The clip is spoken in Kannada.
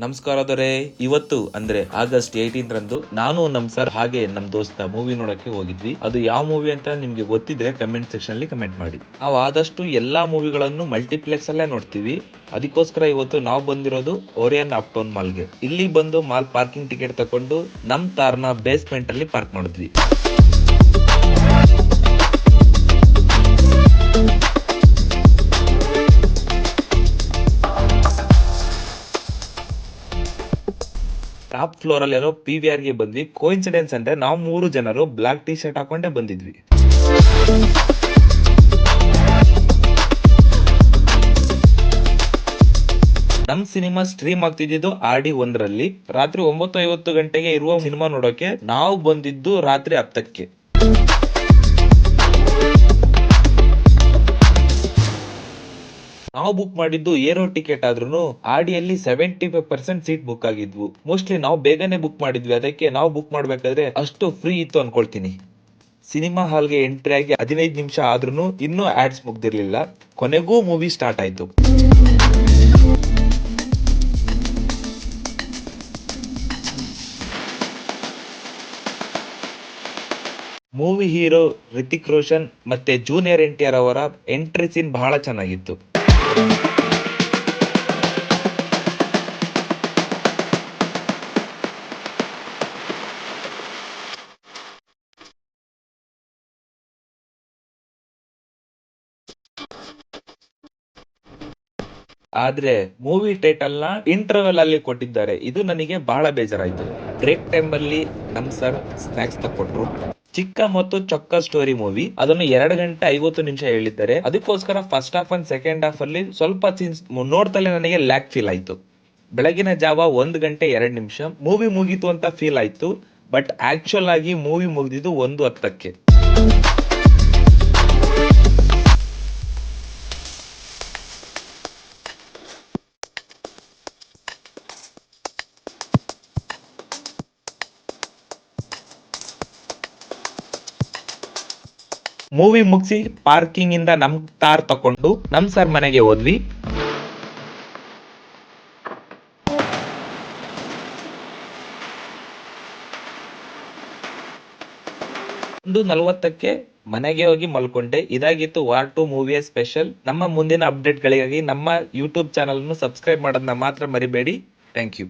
ನಮಸ್ಕಾರದವರೇ, ಇವತ್ತು ಅಂದ್ರೆ ಆಗಸ್ಟ್ 18 ರಂದು ನಾನು ನಮ್ ಸರ್ ಹಾಗೆ ನಮ್ ದೋಸ್ತ ಮೂವಿ ನೋಡಕ್ಕೆ ಹೋಗಿದ್ವಿ. ಅದು ಯಾವ ಮೂವಿ ಅಂತ ನಿಮ್ಗೆ ಗೊತ್ತಿದ್ರೆ ಕಮೆಂಟ್ ಸೆಕ್ಷನ್ ಅಲ್ಲಿ ಕಮೆಂಟ್ ಮಾಡಿ. ನಾವು ಆದಷ್ಟು ಎಲ್ಲಾ ಮೂವಿಗಳನ್ನು ಮಲ್ಟಿಪ್ಲೆಕ್ಸ್ ಅಲ್ಲೇ ನೋಡ್ತೀವಿ. ಅದಕ್ಕೋಸ್ಕರ ಇವತ್ತು ನಾವು ಬಂದಿರೋದು ಓರಿಯನ್ ಅಪ್ ಟೌನ್ ಮಾಲ್ಗೆ. ಇಲ್ಲಿ ಬಂದು ಮಾಲ್ ಪಾರ್ಕಿಂಗ್ ಟಿಕೆಟ್ ತಕೊಂಡು ನಮ್ ಕಾರ್ನ ಬೇಸ್ಮೆಂಟ್ ಅಲ್ಲಿ ಪಾರ್ಕ್ ಮಾಡಿದ್ವಿ. ಟಾಪ್ ಫ್ಲೋರ್ ಅಲ್ಲಿ ಇರೋ PVR ಗೆ ಬಂದ್ವಿ. ಕೋಇನ್ಸಿಡೆನ್ಸ್ ಅಂದ್ರೆ ನಾವು 3 ಜನರು ಬ್ಲಾಕ್ ಟಿ ಶರ್ಟ್ ಹಾಕೊಂಡೇ ಬಂದಿದ್ವಿ. ನಮ್ ಸಿನಿಮಾ ಸ್ಟ್ರೀಮ್ ಆಗ್ತಿದ್ದು RD1 ರಲ್ಲಿ. ರಾತ್ರಿ 9:50 ಗಂಟೆಗೆ ಇರುವ ಸಿನಿಮಾ ನೋಡೋಕೆ ನಾವು ಬಂದಿದ್ದು ರಾತ್ರಿ 10ಕ್ಕೆ. ನಾವು ಬುಕ್ ಮಾಡಿದ್ದು ಏರೋ ಟಿಕೆಟ್ ಆದ್ರೂ ಆಡಿಯಲ್ಲಿ 75% ಸೀಟ್ ಬುಕ್ ಆಗಿದ್ವು. ಮೋಸ್ಟ್ಲಿ ನಾವು ಬೇಗನೆ ಬುಕ್ ಮಾಡಿದ್ವಿ, ಅದಕ್ಕೆ ನಾವು ಬುಕ್ ಮಾಡ್ಬೇಕಾದ್ರೆ ಅಷ್ಟು ಫ್ರೀ ಇತ್ತು ಅನ್ಕೊಳ್ತೀನಿ. ಸಿನಿಮಾ ಹಾಲ್ಗೆ ಎಂಟ್ರಿ ಆಗಿ 15 ನಿಮಿಷ ಆದ್ರೂ ಇನ್ನೂ ಆಡ್ಸ್ ಮುಗ್ದಿರ್ಲಿಲ್ಲ. ಕೊನೆಗೂ ಮೂವಿ ಸ್ಟಾರ್ಟ್ ಆಯ್ತು. ಮೂವಿ ಹೀರೋ ರಿತಿಕ್ ರೋಷನ್ ಮತ್ತೆ ಜೂನಿಯರ್ NTR ಅವರ ಎಂಟ್ರಿ ಸೀನ್ ಬಹಳ ಚೆನ್ನಾಗಿತ್ತು. ಆದ್ರೆ ಮೂವಿ ಟೈಟಲ್ ನ ಇಂಟರ್ವೆಲ್ ಅಲ್ಲಿ ಕೊಟ್ಟಿದ್ದಾರೆ. ಇದು ನನಗೆ ಬಹಳ ಬೇಜಾರಾಯ್ತು. ಬ್ರೇಕ್ ಟೈಮ್ ಅಲ್ಲಿ ನಮ್ ಸರ್ ಸ್ನಾಕ್ಸ್ ತಕೊಟ್ರು. ಚಿಕ್ಕ ಮತ್ತು ಚೊಕ್ಕ ಸ್ಟೋರಿ ಮೂವಿ. ಅದನ್ನು 2 ಗಂಟೆ 50 ನಿಮಿಷ ಹೇಳಿದ್ದಾರೆ. ಅದಕ್ಕೋಸ್ಕರ first half and second half ಅಲ್ಲಿ ಸ್ವಲ್ಪ ಸೀನ್ಸ್ ನೋಡ್ತಲೇ ನನಗೆ ಲ್ಯಾಕ್ ಫೀಲ್ ಆಯ್ತು. ಬೆಳಗಿನ ಜಾವ 1 ಗಂಟೆ 2 ನಿಮಿಷ ಮೂವಿ ಮುಗೀತು ಅಂತ ಫೀಲ್ ಆಯ್ತು. ಬಟ್ ಆಕ್ಚುಲ್ ಆಗಿ ಮೂವಿ ಮುಗಿದಿದ್ದು 1:10ಕ್ಕೆ. ಮೂವಿ ಮುಗಿಸಿ ಪಾರ್ಕಿಂಗ್ ಇಂದ ನಮ್ ಕಾರ್ ತಕೊಂಡು ನಮ್ ಸರ್ ಮನೆಗೆ ಹೋದ್ವಿ. 1:40ಕ್ಕೆ ಮನೆಗೆ ಹೋಗಿ ಮಲ್ಕೊಂಡೆ. ಇದಾಗಿತ್ತು ವಾರ್ 2 ಮೂವಿಯ ಸ್ಪೆಷಲ್. ನಮ್ಮ ಮುಂದಿನ ಅಪ್ಡೇಟ್ ಗಳಿಗಾಗಿ ನಮ್ಮ ಯೂಟ್ಯೂಬ್ ಚಾನಲ್ ಅನ್ನು ಸಬ್ಸ್ಕ್ರೈಬ್ ಮಾಡೋದನ್ನ ಮಾತ್ರ ಮರಿಬೇಡಿ. Thank you.